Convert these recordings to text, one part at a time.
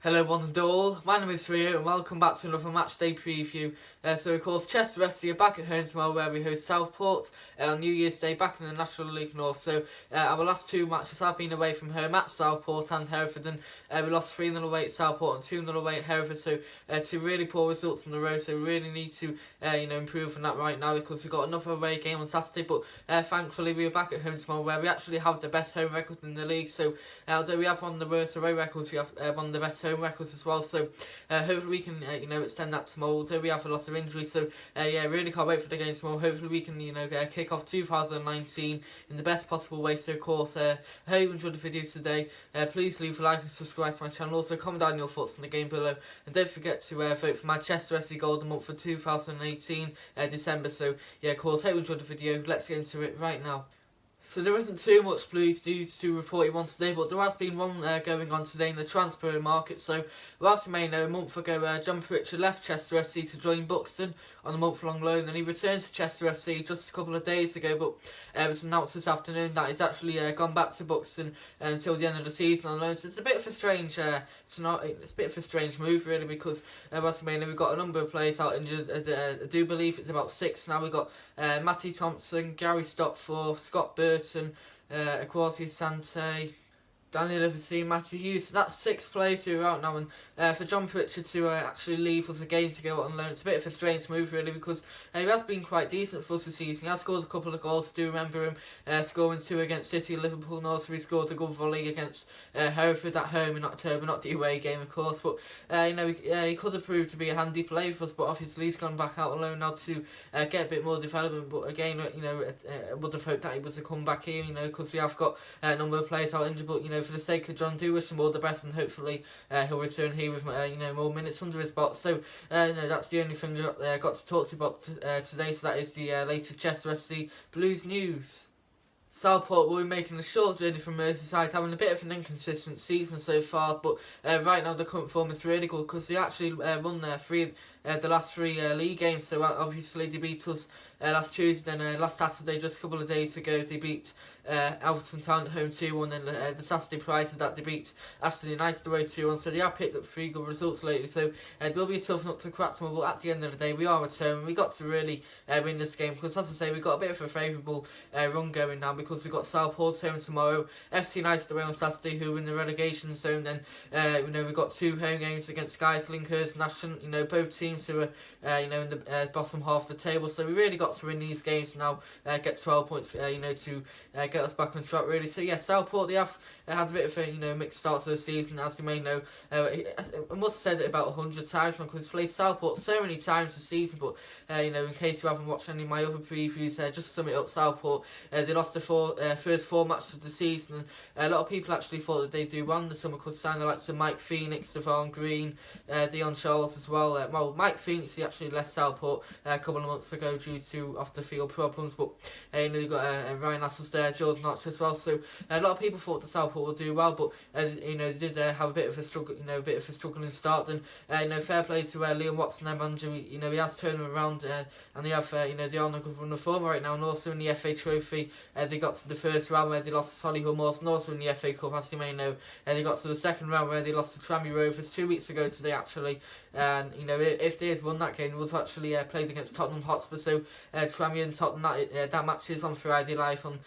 Hello one and all, my name is Rio and welcome back to another matchday preview. So of course Chester FC are back at home tomorrow where we host Southport on New Year's Day back in the National League North. So our last two matches have been away from home at Southport and Hereford, and we lost 3-0 away at Southport and 2-0 away at Hereford, so two really poor results on the road, so we really need to improve on that right now because we've got another away game on Saturday, but thankfully we are back at home tomorrow where we actually have the best home record in the league. So although we have one of the worst away records, we have one of the best home records as well, so hopefully we can extend that tomorrow. Although we have a lot of injuries, so really can't wait for the game tomorrow. Hopefully we can kick off 2019 in the best possible way. So of course I hope you enjoyed the video today. Please leave a like and subscribe to my channel. Also comment down your thoughts on the game below, and don't forget to vote for my Chester FC Goal of the Month for 2018 December. So of course hope you enjoyed the video. Let's get into it right now. So there isn't too much Blues news to report you on today, but there has been one going on today in the transfer market. So as you may know, a month ago John Pritchard left Chester FC to join Buxton on a month-long loan, and he returned to Chester FC just a couple of days ago, but it was announced this afternoon that he's actually gone back to Buxton until the end of the season on loan. So it's a bit of a strange it's a bit of a strange move really, because as you may know, we've got a number of players out injured. I do believe it's about 6 now. We've got Matty Thompson, Gary Stopforth, Scott Burton, Akwasi Sante, Daniel Liverpool, Matty Hughes. So that's 6 players who are out now, and for John Pritchard to actually leave us again to go on loan, it's a bit of a strange move really, because he has been quite decent for us this season. He has scored a couple of goals. I do remember him scoring 2 against City, Liverpool, and also he scored a good volley against Hereford at home in October, not the away game of course, but he could have proved to be a handy player for us, but obviously he's gone back out on loan now to get a bit more development. But again, I would have hoped that he was to come back here, because we have got a number of players out injured, but for the sake of John, do wish him all the best, and hopefully he'll return here with more minutes under his belt. So that's the only thing I got to talk to you about today. So that is the latest Chester FC Blues news. Southport will be making a short journey from Merseyside, having a bit of an inconsistent season so far, but right now the current form is really good because they actually won the last 3 league games. So obviously they beat us last Tuesday, and last Saturday, just a couple of days ago, they beat Alverton Town at home 2-1, and the Saturday prior to that they beat Ashton United away 2-1, so they have picked up 3 good results lately, so it will be a tough nut to crack tomorrow, but at the end of the day we are at home, and we got to really win this game, because as I say, we've got a bit of a favourable run going now, because we've got Southport home tomorrow, FC United away on Saturday who are in the relegation zone, then we've got 2 home games against Guiselingers and Ashton, both teams who are in the bottom half of the table, so we really got to win these games now, get 12 points to get us back on track really. So Southport, they have had a bit of a mixed start to the season, as you may know. I must have said it about 100 times because we've played Southport so many times this season, but in case you haven't watched any of my other previews, just to sum it up, Southport, they lost the first 4 matches of the season, and a lot of people actually thought that they'd do well in the summer, because sign the likes of Mike Phoenix, Devon Green, Dion Charles as well. Well, Mike Phoenix, he actually left Southport a couple of months ago due to off-the-field problems, but you've got Ryan Lasses there, Jordan Archer as well, so a lot of people thought that Southport would do well, but they did have a bit of a struggle, a bit of a struggling start. And fair play to Liam Watson, their manager. He has turned them around, and they have they are on a good run of form right now. And also in the FA Trophy, they got to the first round where they lost to Solihull Moors, and also in the FA Cup, as you may know, they got to the second round where they lost to Tranmere Rovers 2 weeks ago today actually. And if they had won that game, they would have actually played against Tottenham Hotspur. So Tranmere and Tottenham, that match is on Friday live on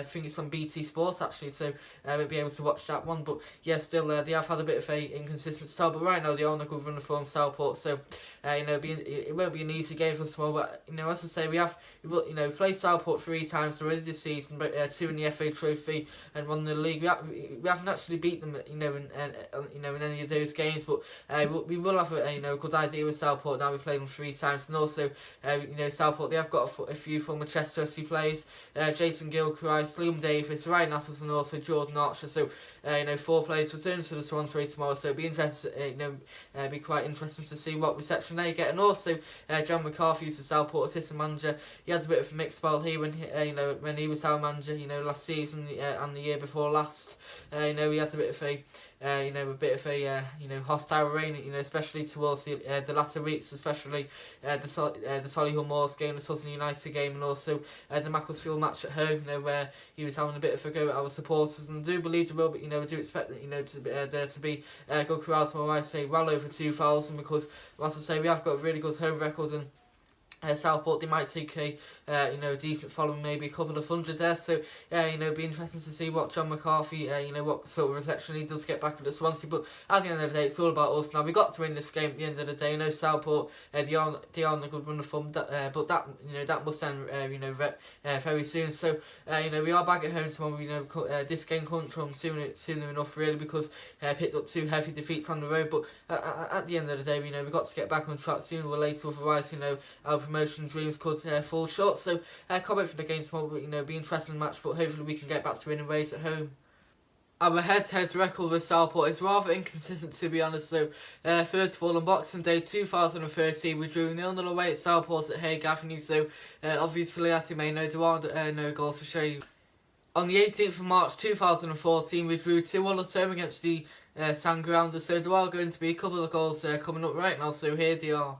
I think it's on BT Sports actually, so we'll be able to watch that one. But still they have had a bit of a inconsistent start, but right now they are on a good run of form, Southport, so it won't be an easy game for us tomorrow. But as I say, we played Southport 3 times already this season, but 2 in the FA Trophy and 1 in the league. We haven't actually beat them in any of those games, but we will have a good idea with Southport now. We played them 3 times, and also Southport, they have got a few former Chester FC players, Jason Gilchrist, Liam Davis, Ryan Lasses, and also Jordan Archer. So 4 players return to the Swans way tomorrow, so it'll be interesting. Be quite interesting to see what reception they get. And also John McCarthy, who's the Southport assistant manager, he had a bit of a mixed spell here when he was our manager, last season and the year before last. He had a bit of a bit of a hostile rain, especially towards the latter weeks, especially the Solihull Moors game, the Southern United game, and also the Macclesfield match at home, where he was having a bit of a go at our supporters. And I do believe there will be, I do expect that, there to be a good crowd tomorrow. I say well over 2,000, because, as I say, we have got a really good home record, and Southport, they might take a decent following, maybe a couple of hundred there. So be interesting to see what John McCarthy, what sort of reception he does get back at the Swansea. But at the end of the day, it's all about us. Now, we got to win this game at the end of the day. Southport, they are on a good run of form, but that must end very soon. So we are back at home tomorrow. This game couldn't come sooner enough, really, because picked up 2 heavy defeats on the road. But at the end of the day, we've got to get back on track sooner or later. Otherwise, our promotion dreams could fall short. So comment for the game tomorrow, but be interesting match, but hopefully we can get back to winning ways at home. Our head-to-head record with Southport is rather inconsistent, to be honest. So first of all, on Boxing Day 2013, we drew 0-0 away at Southport at Hague Avenue. So obviously, as you may know, there are no goals to show you. On the 18th of March 2014, we drew 2-1 at home against the Sandgrounders. So there are going to be a couple of goals coming up right now, so here they are.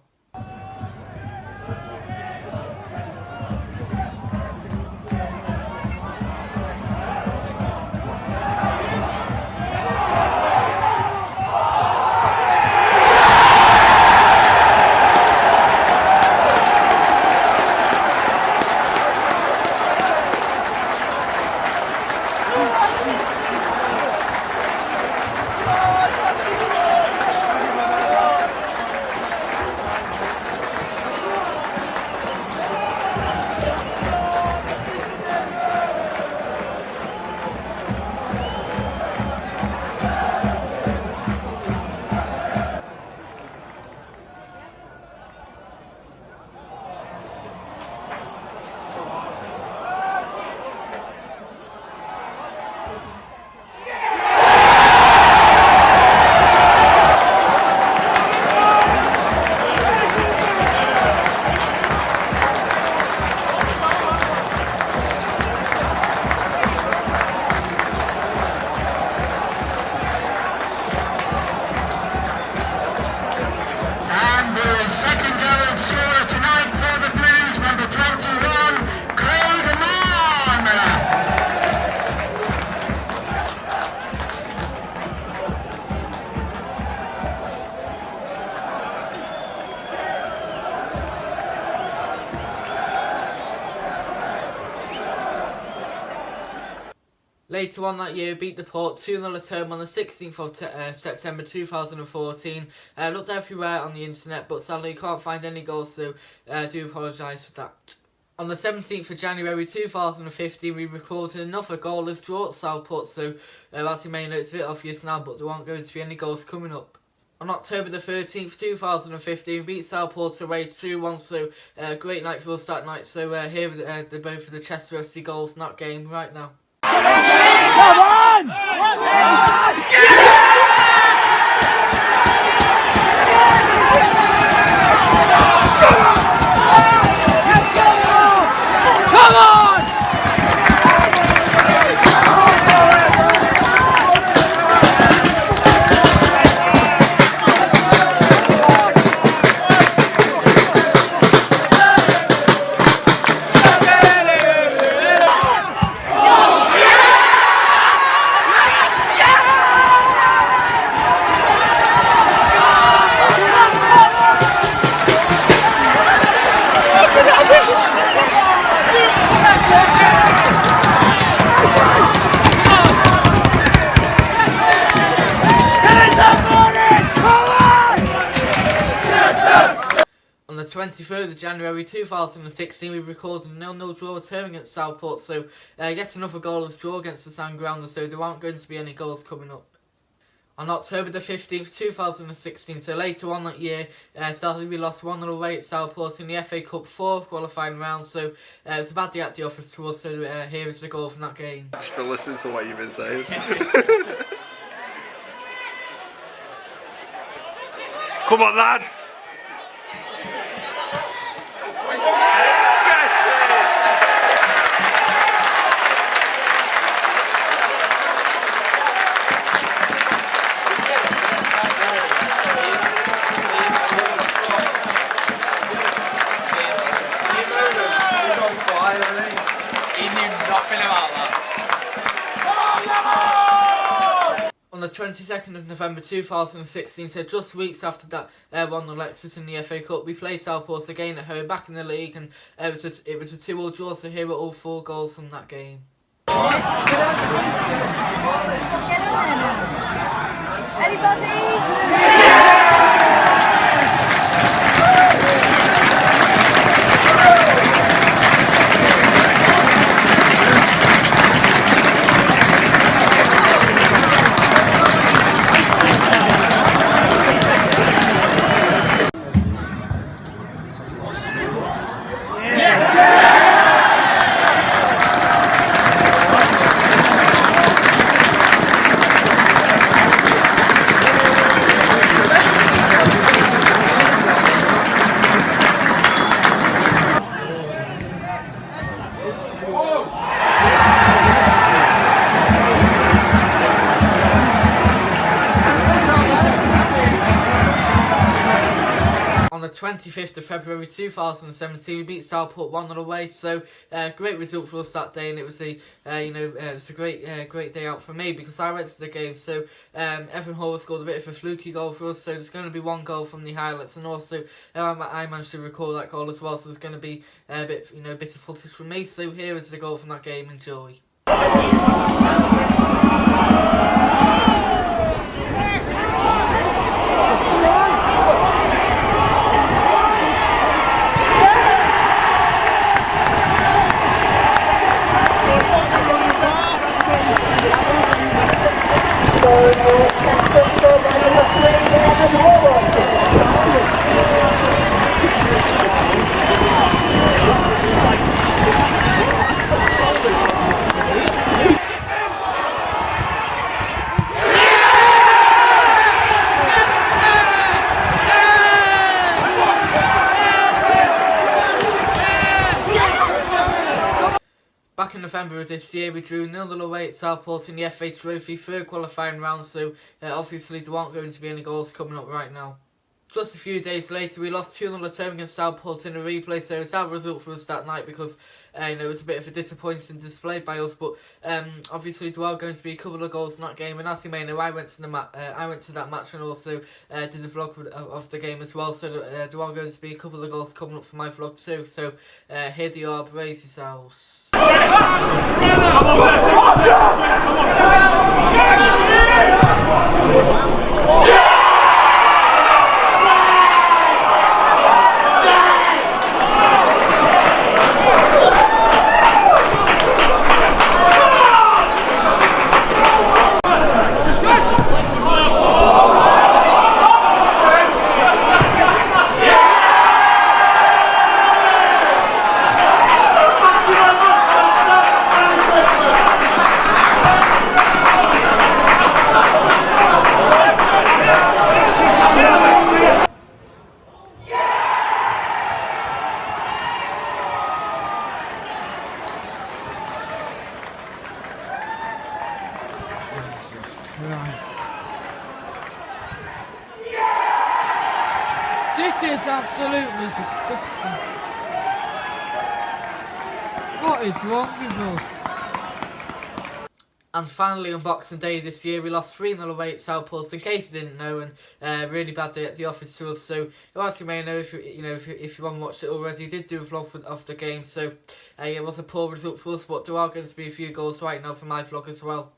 Later on that year, beat the Port 2-0 at home on the 16th of September 2014. Looked everywhere on the internet, but sadly can't find any goals, so I do apologise for that. On the 17th of January 2015, we recorded another goalless draw at Southport, so as you may know, it's a bit obvious now, but there aren't going to be any goals coming up. On October the 13th, 2015, beat Southport away 2-1, so great night for us that night. So here are both of the Chester FC goals in that game right now. Come on! Come on! On the 23rd of January 2016, we recorded a 0-0 draw at home against Southport, so yet another goalless draw against the Sandgrounders, so there aren't going to be any goals coming up. On October the 15th, 2016, so later on that year, sadly we lost 1-0 away at Southport in the FA Cup 4th qualifying round, so it's a bad day at the office to us, so here is the goal from that game. Just to listen to what you've been saying. Come on, lads! On the 22nd of November 2016, so just weeks after that 1-0 exit in the FA Cup, we played Southport again at home, back in the league, and it was a 2-2 draw, so here are all 4 goals from that game. Anybody? On the 25th of February 2017, we beat Southport 1-0 away. So great result for us that day, and it was a it was a great day out for me because I went to the game. So Evan Hall scored a bit of a fluky goal for us. So there's going to be 1 goal from the highlights, and also I managed to recall that goal as well. So there's going to be a bit of footage from me. So here is the goal from that game. Enjoy. Back in November of this year, we drew 0-0 away at Southport in the FA Trophy 3rd qualifying round, so obviously there aren't going to be any goals coming up right now. Just a few days later, we lost 2-0 at home against Southport in a replay, so it's our result for us that night because it was a bit of a disappointing display by us. But obviously there are going to be a couple of goals in that game, and as you may know, I went to that match and also did a vlog of the game as well. So there are going to be a couple of goals coming up for my vlog too. So here they are. Brace yourselves. This is absolutely disgusting. What is wrong with us? And finally, on Boxing Day this year, we lost 3-0 away at Southport. In case you didn't know, and really bad day at the office to us. So, as you may know, if you haven't watched it already, did do a vlog of the game. So, it was a poor result for us, but there are going to be a few goals right now for my vlog as well.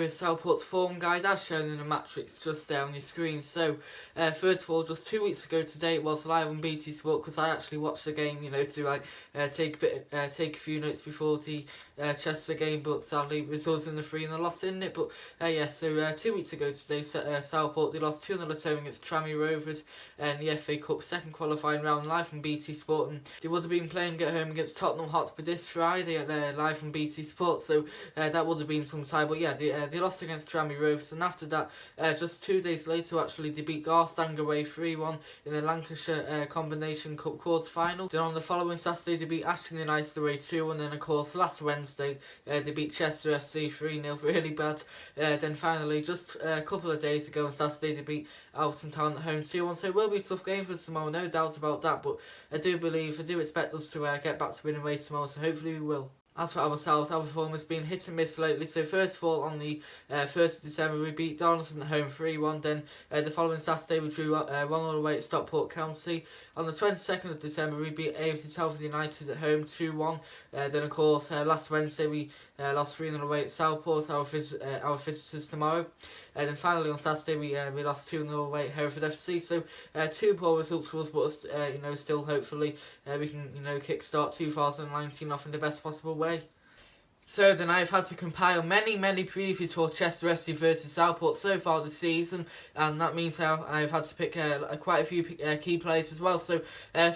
with Southport's form guide as shown in the matrix just there on your screen. So, first of all, just 2 weeks ago today it was live on BT Sport because I actually watched the game, to take a few notes before the Chester game, but sadly it resulted in the 3-0 loss, didn't it? But so 2 weeks ago today, Southport, they lost 2-0 at home against Tranmere Rovers in the FA Cup second qualifying round live from BT Sport, and they would have been playing at home against Tottenham Hotspur this Friday at live from BT Sport, so that would have been some time. But yeah, they lost against Tranmere Rovers, and after that, just 2 days later, actually, they beat Garstang away 3-1 in the Lancashire Combination Cup quarter final. Then on the following Saturday, they beat Ashton United away 2-1, and then of course last Wednesday they beat Chester FC 3-0, really bad. Then finally, just a couple of days ago on Saturday, they beat Alton Town at home 2-1, so it will be a tough game for us tomorrow, no doubt about that, but I do expect us to get back to winning ways tomorrow, so hopefully we will. As for ourselves, our form has been hit and miss lately. So first of all, on the 1st of December, we beat Darlington at home 3-1. Then the following Saturday, we drew 1-0 away at Stockport County. On the 22nd of December, we beat AFC Telford United at home 2-1. Then of course, last Wednesday, we lost 3-0 away at Southport, our visitors tomorrow. And then finally on Saturday, we lost 2-0 away at Hereford FC. So 2 poor results for us, but still hopefully we can kickstart 2019 off in the best possible way. So then I've had to compile many previews for Chester FC versus Southport so far this season, and that means I've had to pick quite a few key players as well. So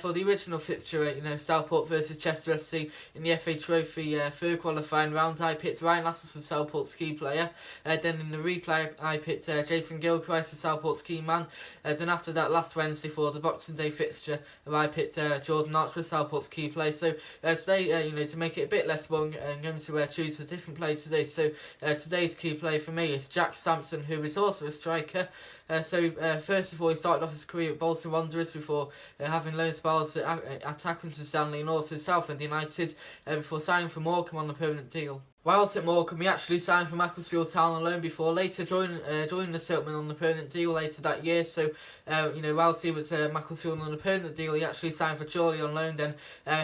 for the original fixture, Southport versus Chester FC in the FA Trophy third qualifying round, I picked Ryan Lasses as Southport's key player. Then in the replay, I picked Jason Gilchrist as Southport's key man. Then after that, last Wednesday for the Boxing Day fixture, I picked Jordan Archer as Southport's key player. So today, to make it a bit less boring, I'm going to choose a different player today. So today's key player for me is Jack Sampson, who is also a striker. First of all, he started off his career at Bolton Wanderers before having loan spells at Accrington Stanley and also Southend United before signing for Morecambe on a permanent deal. Whilst at Morecambe, he actually signed for Macclesfield Town on loan before later joining the Siltman on the permanent deal later that year. So, whilst he was Macclesfield on the permanent deal, he actually signed for Chorley on loan. Then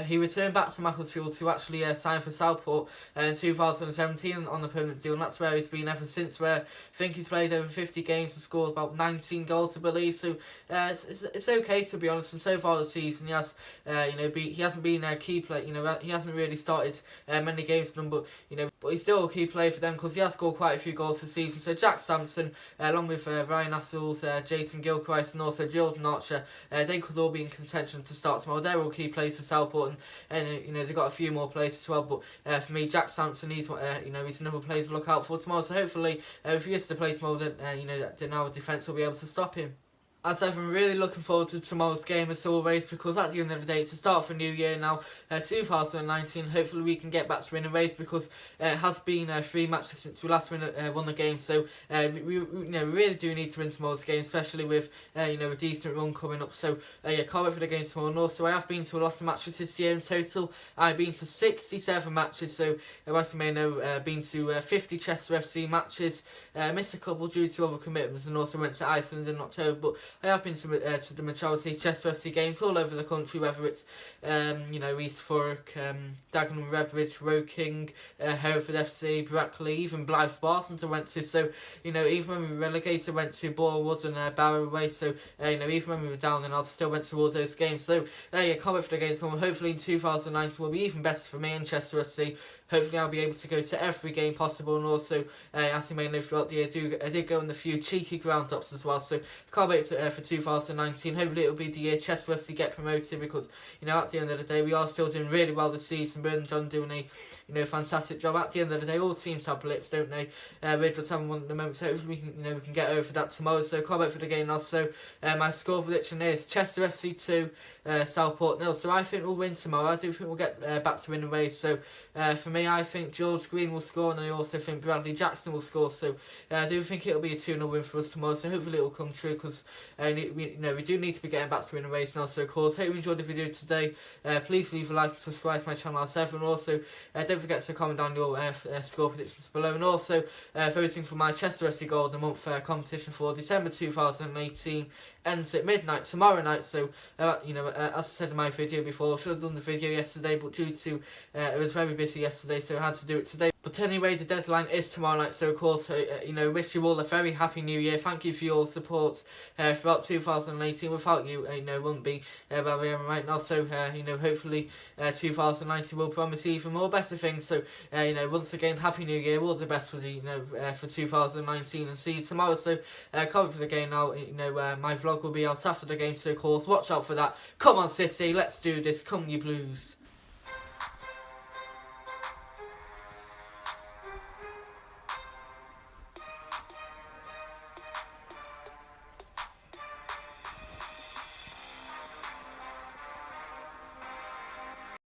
he returned back to Macclesfield to actually sign for Southport in 2017 on the permanent deal, and that's where he's been ever since. Where I think he's played over 50 games and scored about 19 goals, I believe. So it's okay, to be honest. And so far this season, he has he hasn't been a key player. He hasn't really started many games for them, but he's still a key player for them because he has scored quite a few goals this season. So Jack Sampson, along with Ryan Assels, Jason Gilchrist and also Jordan Archer, they could all be in contention to start tomorrow. They're all key players for Southport, and they've got a few more players as well. But for me, Jack Sampson, he's another player to look out for tomorrow. So hopefully, if he gets to play tomorrow, then our defence will be able to stop him. As ever, I'm really looking forward to tomorrow's game as always, because at the end of the day, it's a start for a new year now, 2019. Hopefully we can get back to winning ways, because it has been 3 matches since we last won the game. So we really do need to win tomorrow's game, especially with a decent run coming up. So can't wait for the game tomorrow. And also, I have been to a lot of matches this year in total. I've been to 67 matches. So as you may know, been to 50 Chester FC matches. Missed a couple due to other commitments, and also went to Iceland in October. But I have been to the majority of Chester FC games all over the country, whether it's East Thurrock, Dagenham, Redbridge, Woking, Hereford FC, Brackley, even Blythe Spartans I went to. So even when we were relegated, I went to Borewood and Barrow away. So even when we were down, and I still went to all those games. So can't wait for the games. Hopefully in 2019 will be even better for me and Chester FC. Hopefully I'll be able to go to every game possible, and also, as you may know, throughout the year, I did go on a few cheeky ground ups as well, so can't wait for 2019. Hopefully it'll be the year Chester FC get promoted, because, at the end of the day, we are still doing really well this season. Bernard John doing a fantastic job. At the end of the day, all teams have blips, don't they? Redwood's having one at the moment, so hopefully we can get over that tomorrow. So can't wait for the game now. So my score prediction is Chester FC 2, Southport 0. So I think we'll win tomorrow. I do think we'll get back to winning ways. So for me, I think George Green will score, and I also think Bradley Jackson will score. So I do think it'll be a 2-0 win for us tomorrow. So hopefully it will come true, because we do need to be getting back to winning ways now. So of course, hope you enjoyed the video today. Please leave a like and subscribe to my channel as ever, and also don't forget to comment down your score predictions below, and also voting for my Chester FC Goal of the Month competition for December 2018 ends at midnight tomorrow night. So as I said in my video before, I should have done the video yesterday, but due to it was very busy yesterday. yesterday, so I had to do it today. But anyway, the deadline is tomorrow night, so of course, wish you all a very happy new year. Thank you for your support throughout 2018. Without you, wouldn't be where we are right now. So, hopefully 2019 will promise even more better things. So, once again, happy new year. All the best for for 2019, and see you tomorrow. So, cover for the game now. My vlog will be out after the game, so of course, watch out for that. Come on, City, let's do this. Come, you Blues.